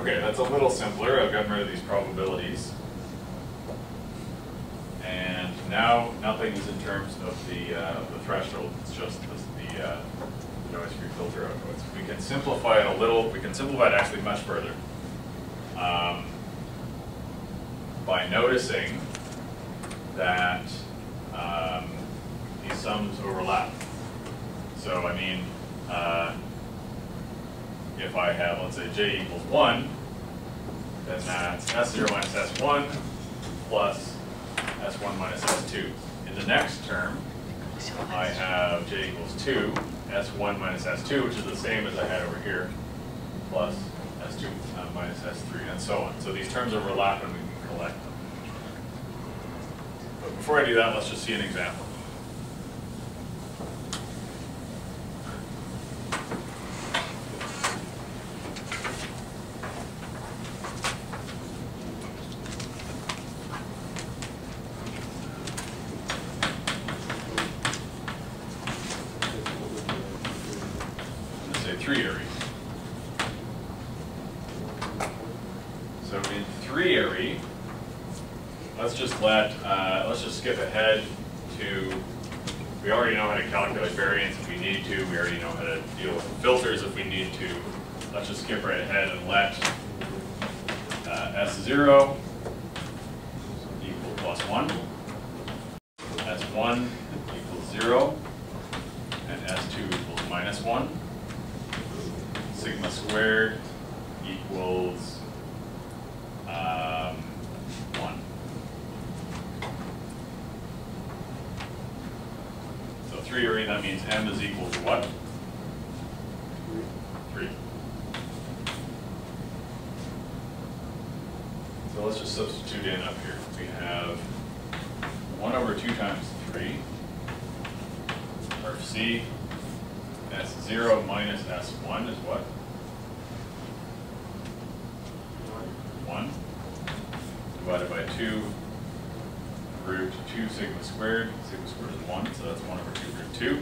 Okay, that's a little simpler. I've gotten rid of these probabilities. And now nothing is in terms of the threshold. It's just the noise-free filter outputs. We can simplify it a little. We can simplify it actually much further by noticing that these sums overlap. So I mean, if I have, let's say, j equals 1, then that's S0 minus S1 plus S1 minus S2. In the next term, I have j equals 2, S1 minus S2, which is the same as I had over here, plus S2 minus S3, and so on. So these terms overlap and we can collect them. But before I do that, let's just see an example. So in 3-ary, let's just skip ahead to, we already know how to calculate variance if we need to, we already know how to deal with filters if we need to. Let's just skip right ahead and let S0 equal plus 1, S1 equals 0, and S2 equals minus 1. Sigma squared equals 1. So 3-ary, that means m is equal to what? 3. So let's just substitute in up here. We have 1 over 2 times 3, or C, S0 minus S1 is what? 1 divided by 2 root 2 sigma squared. Sigma squared is 1, so that's 1 over 2 root 2.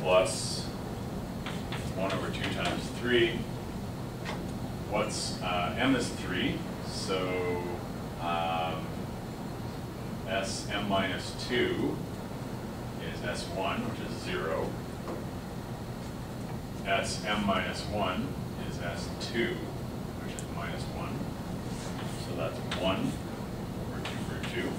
Plus 1 over 2 times 3. What's m is 3, so Sm minus 2 is S1, which is 0. Sm minus 1 is S2, which is minus 1. So that's 1 over 2 root 2.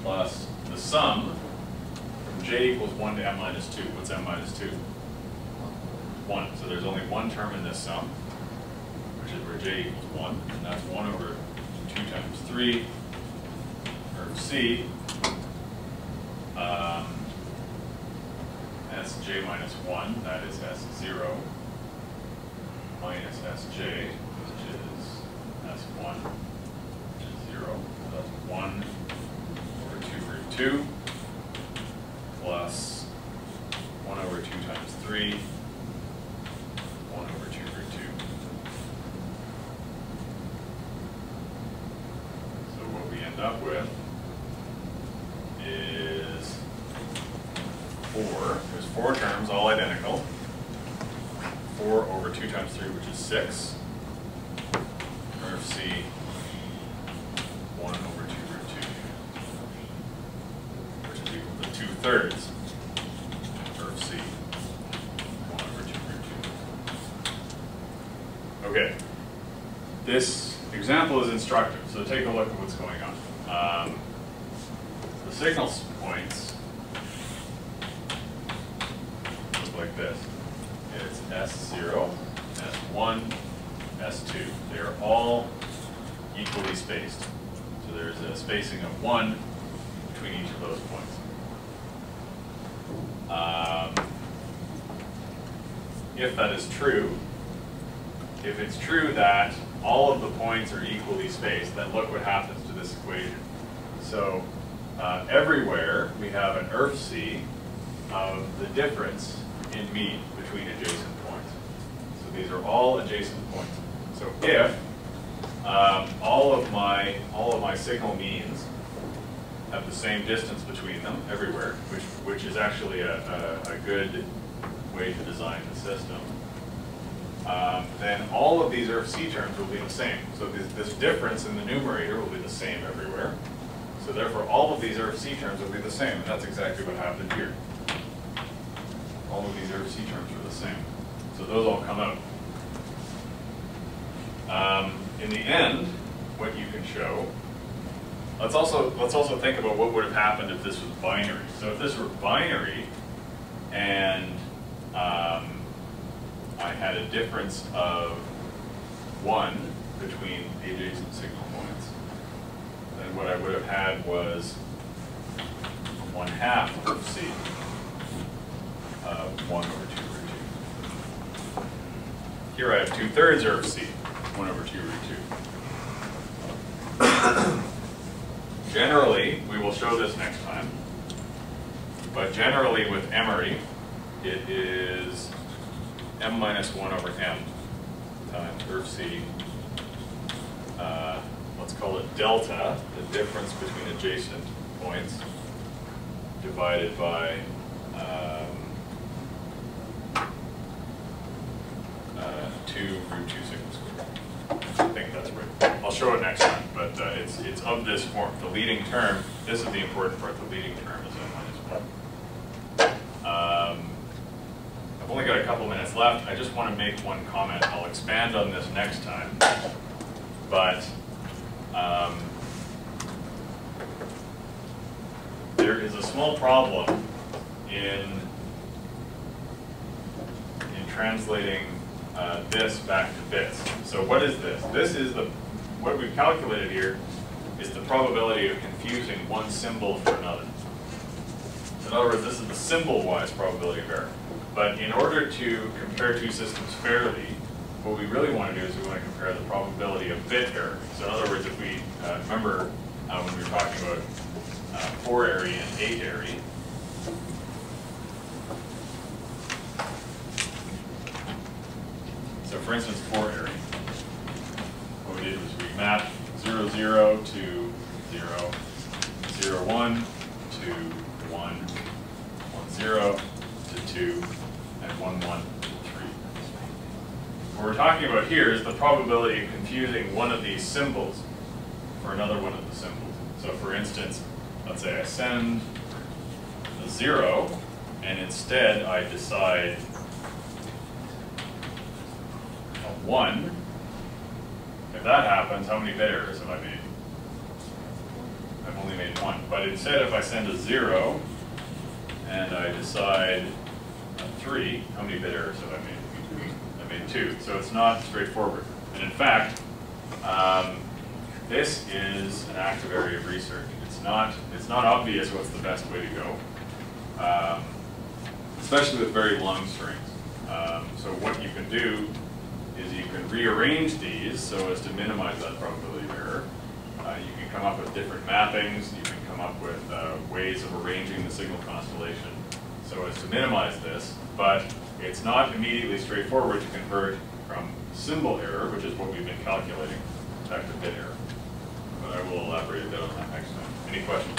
Plus the sum from j equals 1 to m minus 2. What's m minus 2? 1. So there's only one term in this sum, which is where j equals 1, and that's 1 over 2 times 3, or C, Sj minus 1, that is S0, minus Sj, which is S1, which is 0. So that's 1 over 2 root 2, plus 1 over 2 times 3, 1 over 2 root 2. So what we end up with is 4. There's 4 terms, all identical. 4 over 2 times 3, which is 6. Curve C, 1 over 2 root 2, which is equal to 2/3. Curve C, 1 over 2 root 2. Okay. This example is instructive, so take a look at what's going on. The signal points look like this. It's S0, S1, S2. They are all equally spaced. So there's a spacing of 1 between each of those points. If that is true, if it's true that all of the points are equally spaced, then look what happens to this equation. So everywhere we have an ERF-C of the difference in mean between adjacent points. So these are all adjacent points. So if all of my signal means have the same distance between them everywhere, which is actually a good way to design the system, then all of these RFC terms will be the same. So this difference in the numerator will be the same everywhere. So therefore, all of these RFC terms will be the same, and that's exactly what happened here. All of these RFC terms are the same. So those all come out. In the end, what you can show, let's also think about what would have happened if this was binary. So if this were binary, and I had a difference of 1 between the adjacent signal points, then what I would have had was 1/2 of C of 1 over 2 root 2. Here I have 2/3 of C, 1 over 2 root 2. Generally, we will show this next time, but generally with M-ary, it is m minus 1 over m times RFC. Let's call it delta, the difference between adjacent points, divided by 2 root 2 sigma squared. I think that's right. I'll show it next time, but it's of this form. The leading term, this is the important part, the leading term is m minus 1. I've only got a couple minutes left. I just want to make one comment. I'll expand on this next time. But there is a small problem in translating this back to bits. So what is this? This is what we've calculated here is the probability of confusing one symbol for another. In other words, this is the symbol-wise probability of error. But in order to compare two systems fairly, what we really want to do is we want to compare the probability of bit error. So in other words, if we remember when we were talking about 4-ary and 8-ary, so for instance, 4-ary, what we did was we mapped 0, 0 to 0, 0, 1 to 1, 1, 0 to 2, and 1, 1 to 3. What we're talking about here is the probability of confusing one of these symbols for another one of the symbols. So for instance, let's say I send a 0, and instead I decide a 1. If that happens, how many bit errors have I made? I've only made 1. But instead, if I send a 0, and I decide a 3, how many bit errors have I made? I made 2. So it's not straightforward. And in fact, this is an active area of research. It's not obvious what's the best way to go, especially with very long strings. So what you can do is you can rearrange these so as to minimize that probability of error. You can come up with different mappings. You can come up with ways of arranging the signal constellation so as to minimize this. But it's not immediately straightforward to convert from symbol error, which is what we've been calculating, back to bit error. But I will elaborate a bit on that next time. Any questions?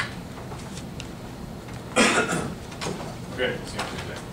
Okay, see you next day.